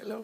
Hello.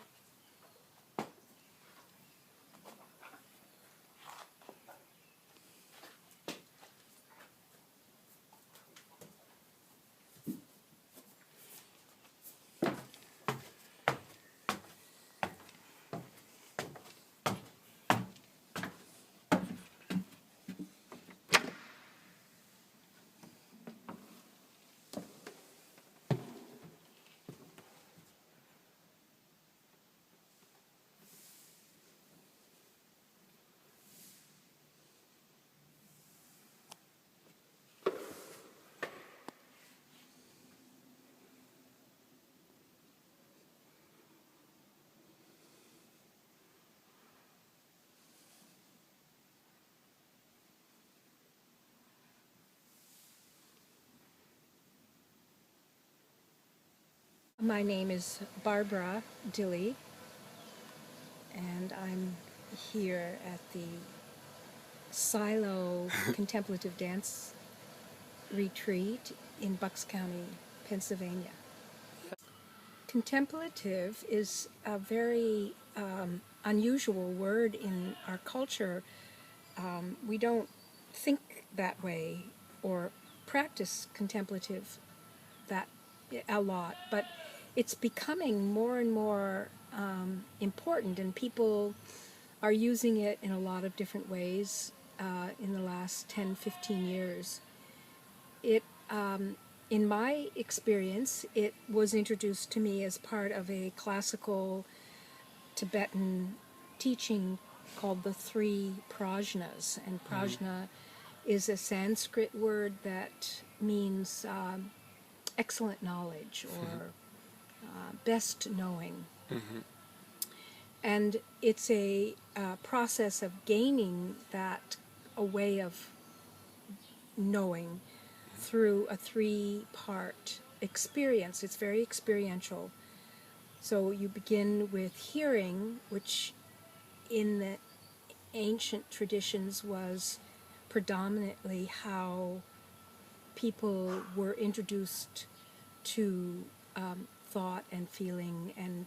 My name is Barbara Dilley, and I'm here at the Silo Contemplative Dance Retreat in Bucks County, Pennsylvania. Contemplative is a very unusual word in our culture. We don't think that way or practice contemplative that a lot, but it's becoming more and more important, and people are using it in a lot of different ways in the last 10-15 years. It in my experience, it was introduced to me as part of a classical Tibetan teaching called the three prajnas, and prajna is a Sanskrit word that means excellent knowledge or best knowing. And it's a process of gaining that a way of knowing through a three-part experience. It's very experiential. So you begin with hearing, which in the ancient traditions was predominantly how people were introduced to thought and feeling and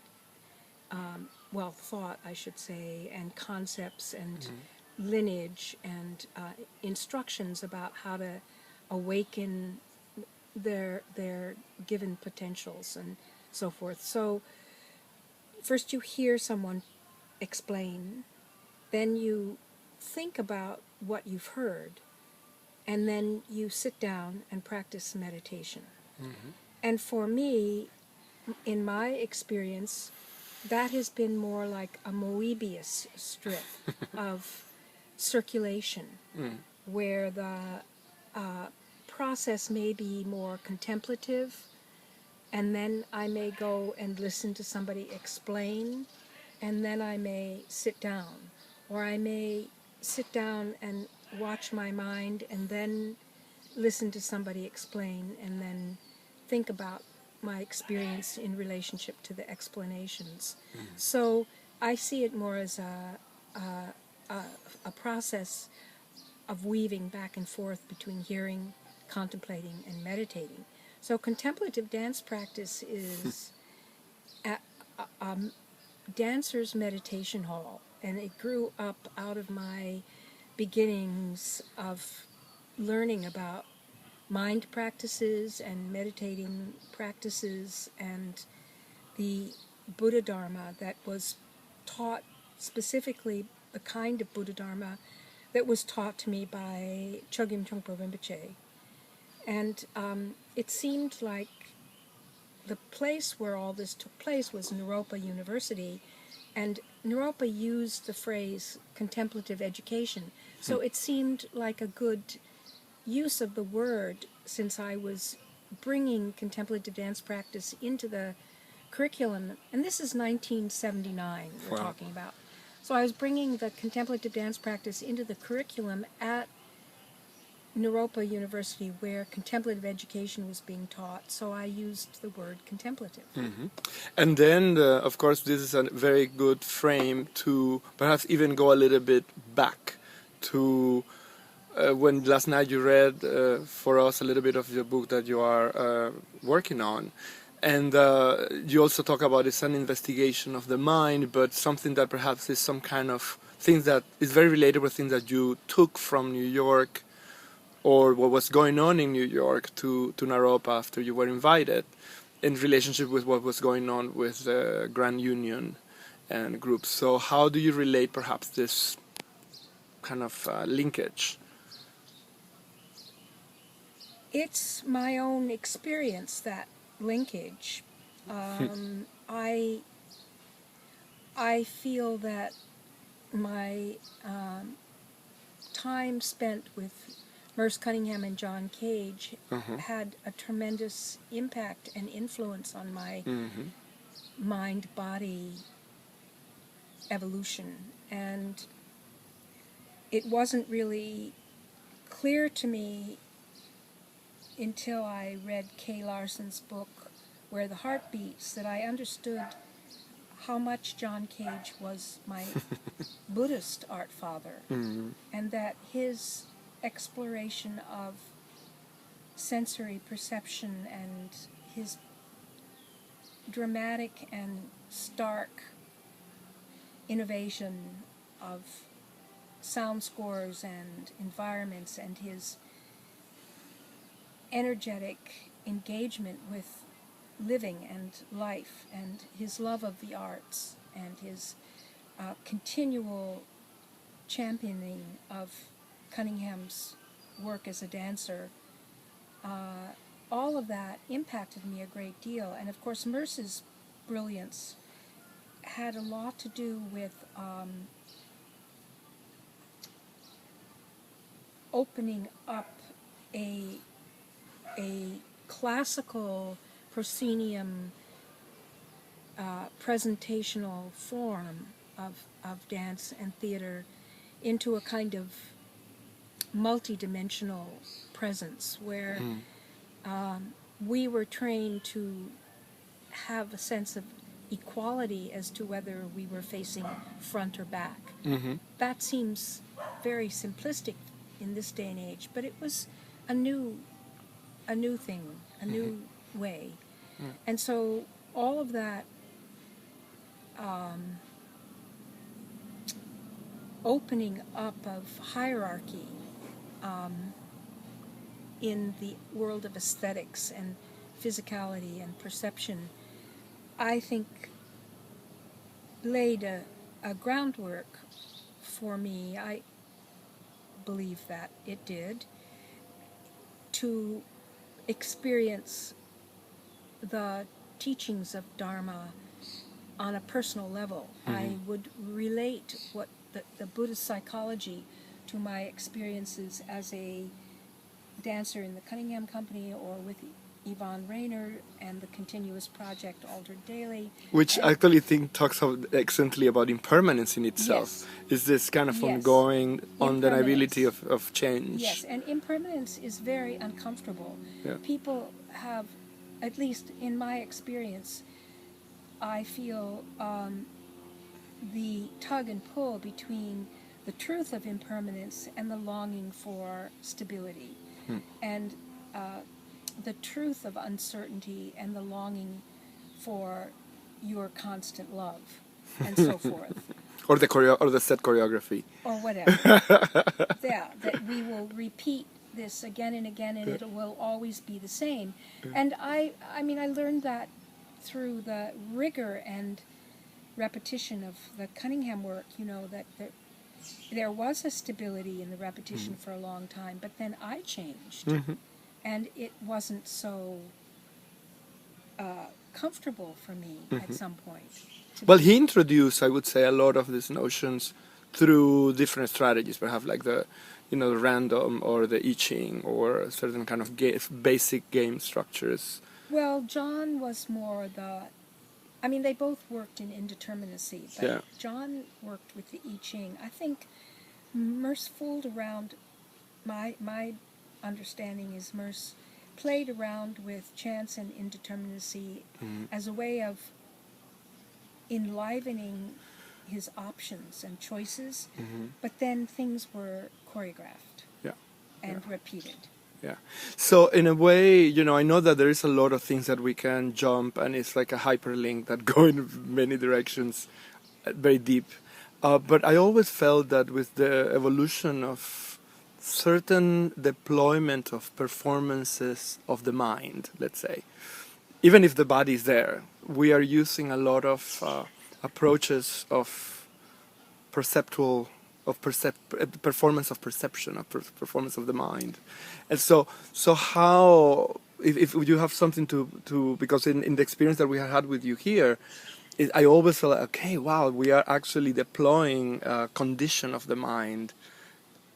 thought, I should say, and concepts and lineage and instructions about how to awaken their given potentials and so forth. So first you hear someone explain, then you think about what you've heard, and then you sit down and practice meditation. And for me, in my experience, that has been more like a Moebius strip of circulation, where the process may be more contemplative, and then I may go and listen to somebody explain, and then I may sit down, or I may sit down and watch my mind, and then listen to somebody explain, and then think about my experience in relationship to the explanations. So I see it more as a process of weaving back and forth between hearing, contemplating, and meditating. So contemplative dance practice is a dancer's meditation hall, and it grew up out of my beginnings of learning about mind practices and meditating practices and the Buddha Dharma that was taught, specifically the kind of Buddha Dharma that was taught to me by Chogyam Trungpa Rinpoche. And it seemed like the place where all this took place was Naropa University, and Naropa used the phrase contemplative education. So it seemed like a good use of the word, since I was bringing contemplative dance practice into the curriculum, and this is 1979 we're talking about. So I was bringing the contemplative dance practice into the curriculum at Naropa University, where contemplative education was being taught, so I used the word contemplative. And then, of course, this is a very good frame to perhaps even go a little bit back to when last night you read for us a little bit of the book that you are working on. And you also talk about it's an investigation of the mind, but something that perhaps is some kind of things that is very relatable, things that you took from New York or what was going on in New York to Naropa after you were invited, in relationship with what was going on with the Grand Union and groups. So how do you relate perhaps this kind of linkage? It's my own experience, that linkage. I feel that my time spent with Merce Cunningham and John Cage had a tremendous impact and influence on my mind-body evolution. And it wasn't really clear to me until I read Kay Larson's book, Where the Heart Beats, that I understood how much John Cage was my Buddhist art father, and that his exploration of sensory perception and his dramatic and stark innovation of sound scores and environments, and his energetic engagement with living and life, and his love of the arts, and his continual championing of Cunningham's work as a dancer, all of that impacted me a great deal. And of course Merce's brilliance had a lot to do with opening up a classical proscenium presentational form of dance and theater into a kind of multidimensional presence where we were trained to have a sense of equality as to whether we were facing front or back. That seems very simplistic in this day and age, but it was a new thing, a new way. And so all of that opening up of hierarchy in the world of aesthetics and physicality and perception, I think laid a groundwork for me, I believe that it did, to experience the teachings of Dharma on a personal level. I would relate what the Buddhist psychology to my experiences as a dancer in the Cunningham Company or with Yvonne Rayner and the Continuous Project Altered Daily. Which I actually think talks excellently about impermanence in itself. Yes. Is this kind of Yes. ongoing undeniability Impermanence. of change? Yes, and impermanence is very uncomfortable. Yeah. People have, at least in my experience, I feel the tug and pull between the truth of impermanence and the longing for stability, and the truth of uncertainty and the longing for your constant love, and so forth. Or the set choreography. Or whatever. Yeah, that we will repeat this again and again, and it will always be the same. And I mean, I learned that through the rigor and repetition of the Cunningham work, you know, that there was a stability in the repetition for a long time, but then I changed, and it wasn't so comfortable for me at some point. Well, he introduced, I would say, a lot of these notions through different strategies, perhaps like the random or the I Ching or certain kind of basic game structures. Well, John was more I mean, they both worked in indeterminacy, but John worked with the I Ching. I think Merce fooled around, my understanding is Merce played around with chance and indeterminacy as a way of enlivening his options and choices, but then things were choreographed and repeated. Yeah. So in a way, I know that there is a lot of things that we can jump, and it's like a hyperlink that go in many directions, very deep. But I always felt that with the evolution of certain deployment of performances of the mind, let's say, even if the body is there, we are using a lot of approaches of perceptual, performance of perception, of performance of the mind. And so how, if you have something to because in the experience that we had with you here, I always felt like, okay, wow, we are actually deploying a condition of the mind,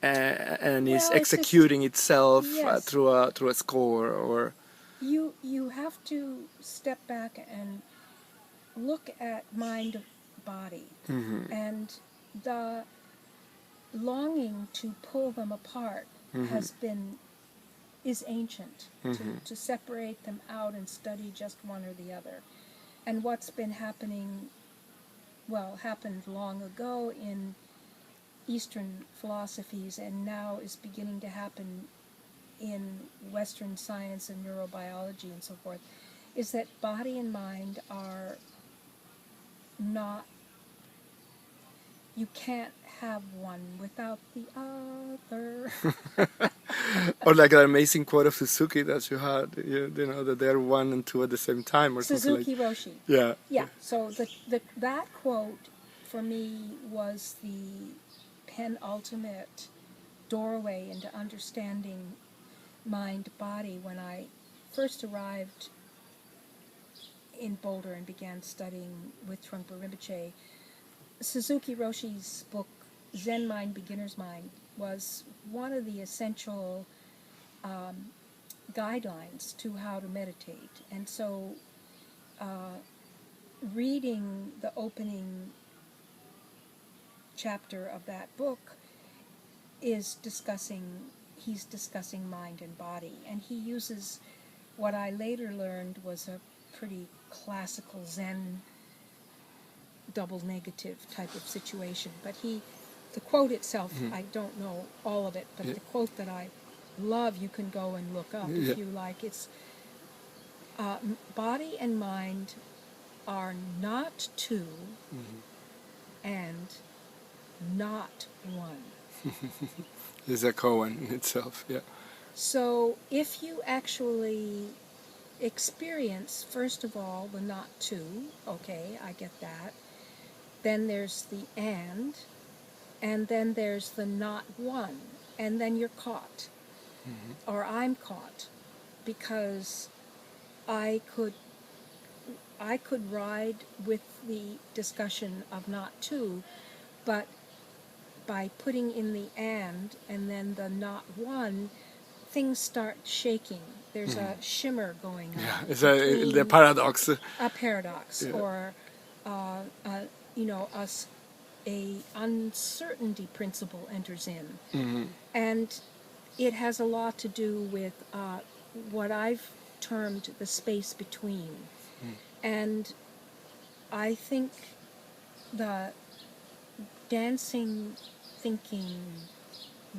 and is Well, it's just, executing itself yes, through a score or. you have to step back and look at mind body, and the longing to pull them apart is ancient, to separate them out and study just one or the other. And what's been happening, happened long ago in Eastern philosophies and now is beginning to happen in Western science and neurobiology and so forth, is that body and mind are not, you can't have one without the other. Or like that amazing quote of Suzuki that you had, that they're one and two at the same time, or something Suzuki like. Roshi. Yeah. Yeah, so that quote for me was the penultimate doorway into understanding mind-body when I first arrived in Boulder and began studying with Trungpa Rinpoche. Suzuki Roshi's book, Zen Mind, Beginner's Mind, was one of the essential guidelines to how to meditate. And so reading the opening chapter of that book he's discussing mind and body. And he uses what I later learned was a pretty classical Zen double negative type of situation. But the quote itself, I don't know all of it, but the quote that I love, you can go and look up if you like. It's body and mind are not two and not one. Is a koan in itself, yeah. So if you actually experience, first of all, the not two, okay, I get that. Then there's the and then there's the not one, and then you're caught, or I'm caught, because I could ride with the discussion of not two, but by putting in the and then the not one, things start shaking. There's a shimmer going on. Yeah, it's the paradox. A paradox, or a uncertainty principle enters in, and it has a lot to do with what I've termed the space between, and I think the dancing thinking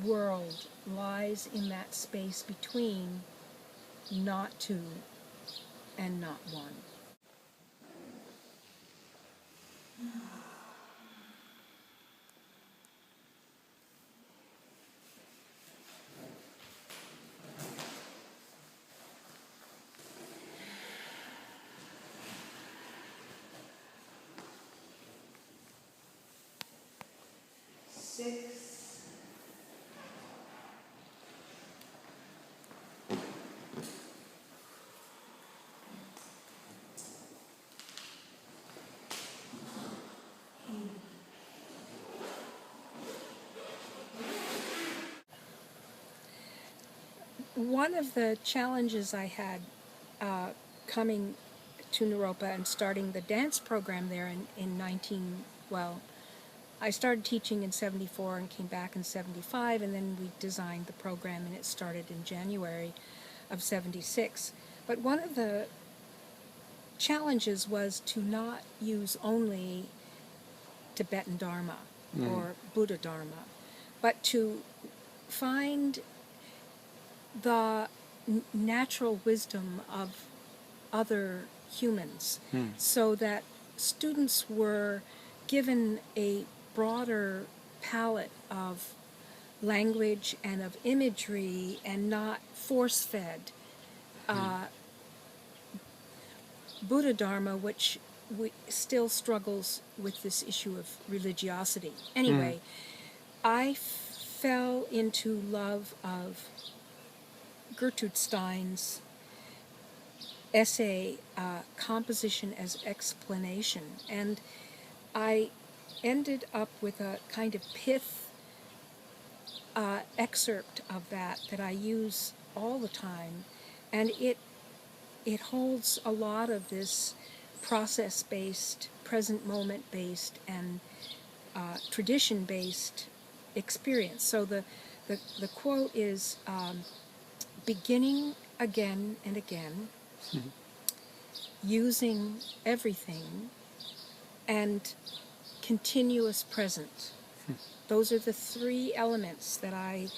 world lies in that space between not two and not one. One of the challenges I had coming to Naropa and starting the dance program there I started teaching in 74 and came back in 75, and then we designed the program and it started in January of 76. But one of the challenges was to not use only Tibetan Dharma or Buddha Dharma, but to find the natural wisdom of other humans, so that students were given a broader palette of language and of imagery and not force-fed Buddha Dharma, which still struggles with this issue of religiosity. Anyway, I fell into love of Gertrude Stein's essay, Composition as Explanation, and I ended up with a kind of pith excerpt of that I use all the time, and it holds a lot of this process-based, present moment-based, and tradition-based experience. So the quote is, beginning again and again, using everything, and continuous present. Those are the three elements that I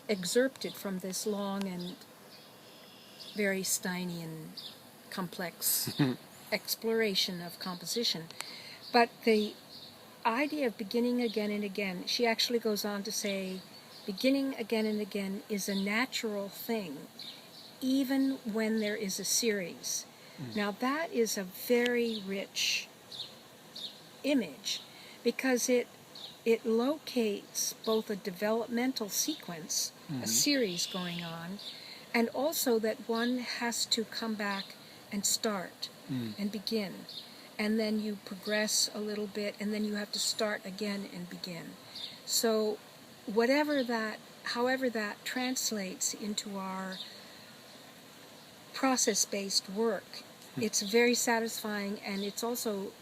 excerpted from this long and very Steinian, complex exploration of composition. But the idea of beginning again and again, she actually goes on to say, beginning again and again is a natural thing, even when there is a series. Now that is a very rich image, because it locates both a developmental sequence, a series going on, and also that one has to come back and start and begin. And then you progress a little bit, and then you have to start again and begin. So however that translates into our process-based work, it's very satisfying, and it's also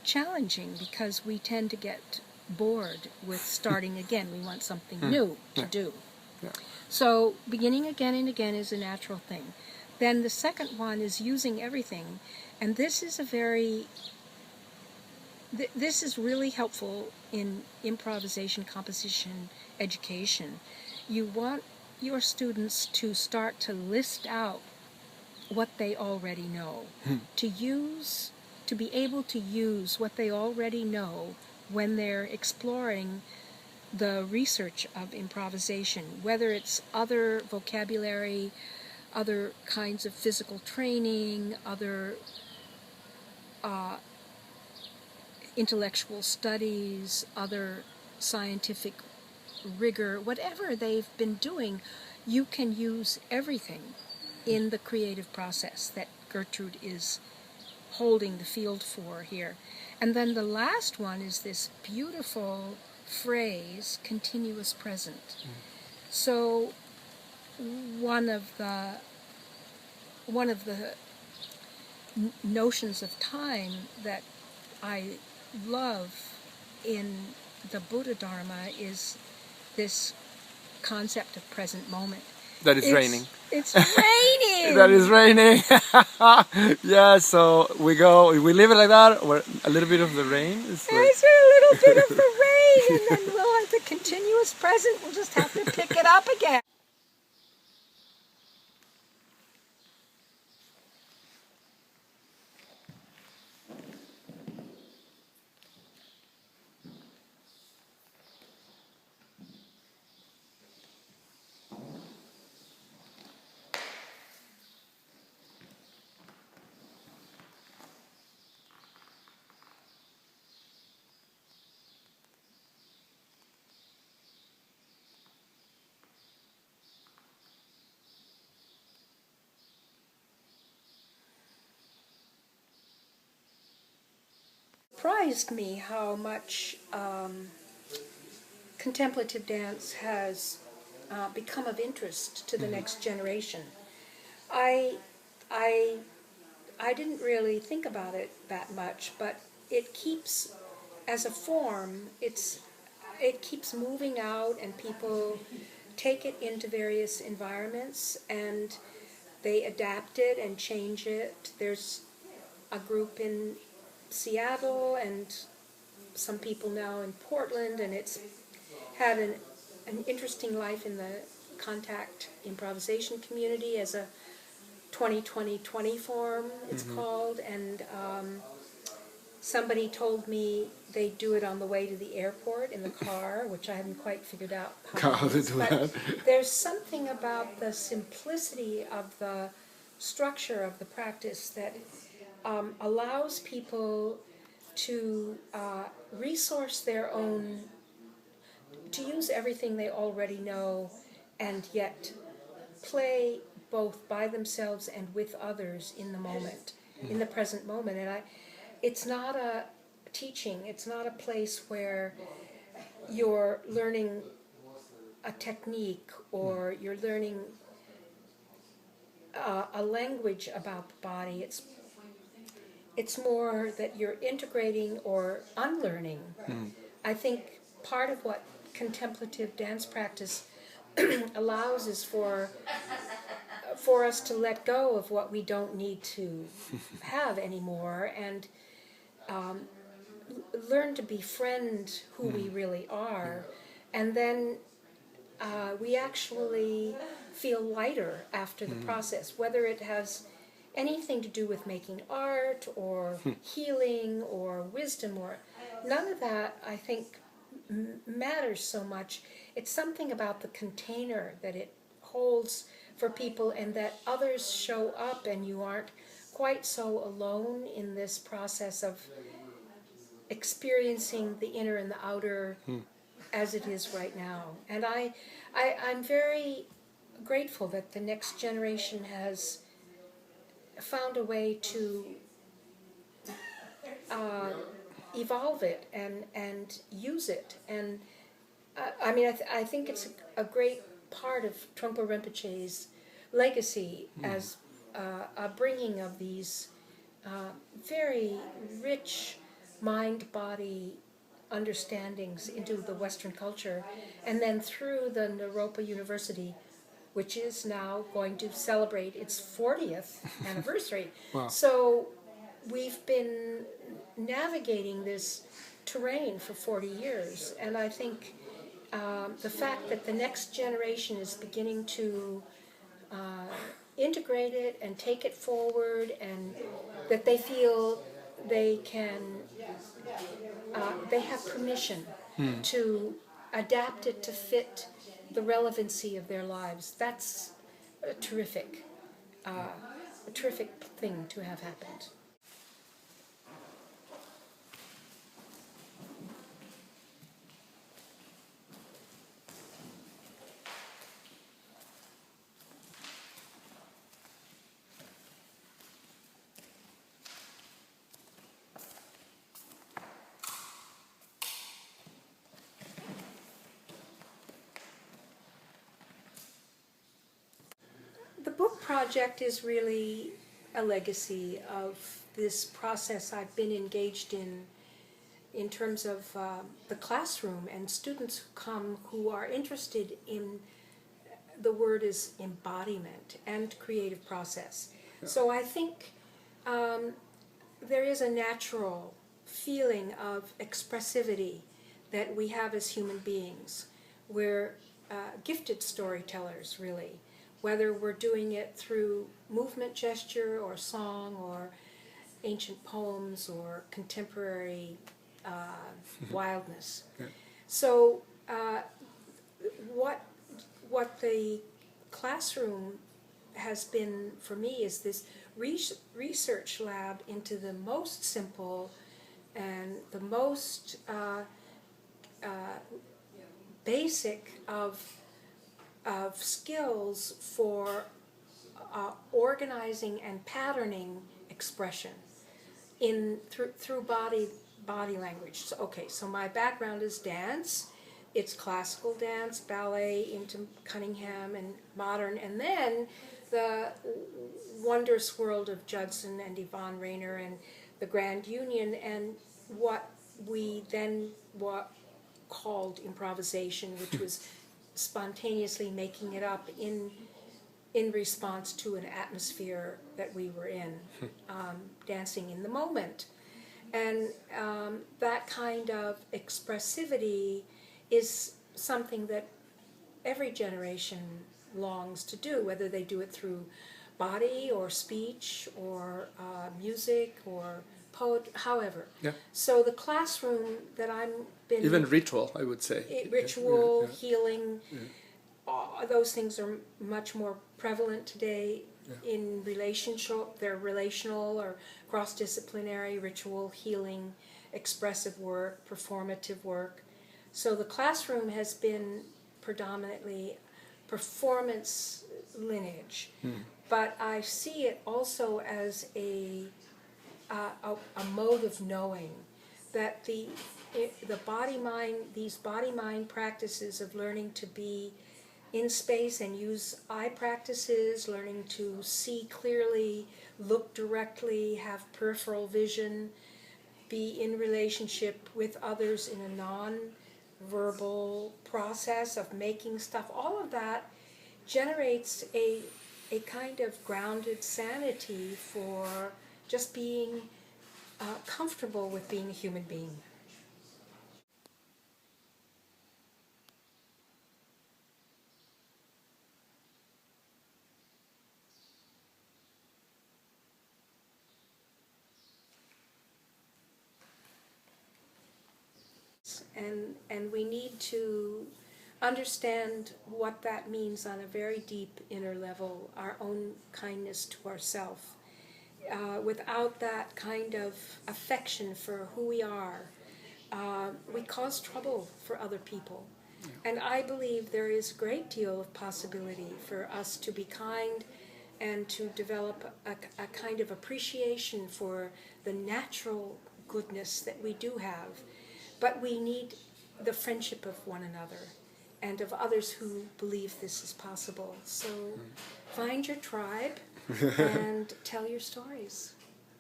challenging, because we tend to get bored with starting again. We want something new to do. Yeah. So beginning again and again is a natural thing. Then the second one is using everything, and this is this is really helpful in improvisation, composition, education. You want your students to start to list out what they already know, to be able to use what they already know when they're exploring the research of improvisation, whether it's other vocabulary, other kinds of physical training, other intellectual studies, other scientific rigor, whatever they've been doing, you can use everything in the creative process that Gertrude is holding the field for here. And then the last one is this beautiful phrase, continuous present. So one of the notions of time that I love in the Buddha Dharma is this concept of present moment. That is raining. It's raining! That is raining. Yeah, so we leave it like that, or a little bit of the rain. There's a little bit of the rain, and then we'll have the continuous present. We'll just have to pick it up again. Surprised me how much contemplative dance has become of interest to the next generation. I didn't really think about it that much, but it keeps, as a form, it keeps moving out, and people take it into various environments, and they adapt it and change it. There's a group in Seattle and some people now in Portland, and it's had an interesting life in the contact improvisation community as a 20-20-20 form, it's called, and somebody told me they do it on the way to the airport in the car, which I haven't quite figured out How to do but that. there's something about the simplicity of the structure of the practice that allows people to resource their own, to use everything they already know, and yet play both by themselves and with others in the moment, in the present moment. And it's not a teaching, it's not a place where you're learning a technique or you're learning a language about the body. It's more that you're integrating or unlearning. I think part of what contemplative dance practice allows is for us to let go of what we don't need to have anymore, and learn to befriend who we really are, and then we actually feel lighter after the process, whether it has anything to do with making art or healing or wisdom, or none of that I think matters so much. It's something about the container that it holds for people, and that others show up and you aren't quite so alone in this process of experiencing the inner and the outer as it is right now. And I'm very grateful that the next generation has found a way to evolve it and use it. And I mean, I think it's a great part of Trungpa Rinpoche's legacy as a bringing of these very rich mind-body understandings into the Western culture, and then through the Naropa University, which is now going to celebrate its 40th anniversary. Wow. So we've been navigating this terrain for 40 years, and I think the fact that the next generation is beginning to integrate it and take it forward, and that they feel they can, they have permission to adapt it to fit the relevancy of their lives. That's a terrific thing to have happened. The book project is really a legacy of this process I've been engaged in terms of the classroom and students who come who are interested in, the word is embodiment and creative process. Yeah. So I think there is a natural feeling of expressivity that we have as human beings. We're gifted storytellers, really. Whether we're doing it through movement gesture or song or ancient poems or contemporary wildness. Okay. So what the classroom has been for me is this research lab into the most simple and the most basic of skills for organizing and patterning expression through body language. So, okay, so my background is dance. It's classical dance, ballet, into Cunningham and modern, and then the wondrous world of Judson and Yvonne Rainer and the Grand Union, and what we then called improvisation, which was spontaneously making it up in response to an atmosphere that we were in, dancing in the moment. And that kind of expressivity is something that every generation longs to do, whether they do it through body or speech or music or poetry, however. Yeah. So the classroom that I'm been Even ritual, I would say. ritual, healing, those things are much more prevalent today in relationship. They're relational or cross-disciplinary, ritual, healing, expressive work, performative work. So the classroom has been predominantly performance lineage, but I see it also as a mode of knowing, that the body mind, these body mind practices of learning to be in space and use eye practices, learning to see clearly, look directly, have peripheral vision, be in relationship with others in a non-verbal process of making stuff, all of that generates a kind of grounded sanity for just being comfortable with being a human being. And we need to understand what that means on a very deep inner level, our own kindness to ourselves. Without that kind of affection for who we are, we cause trouble for other people. And I believe there is a great deal of possibility for us to be kind and to develop a kind of appreciation for the natural goodness that we do have. But we need the friendship of one another and of others who believe this is possible. So find your tribe and tell your stories.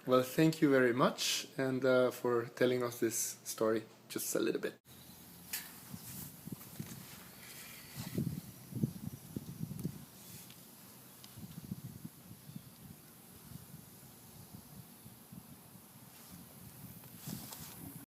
Well, thank you very much, and for telling us this story just a little bit.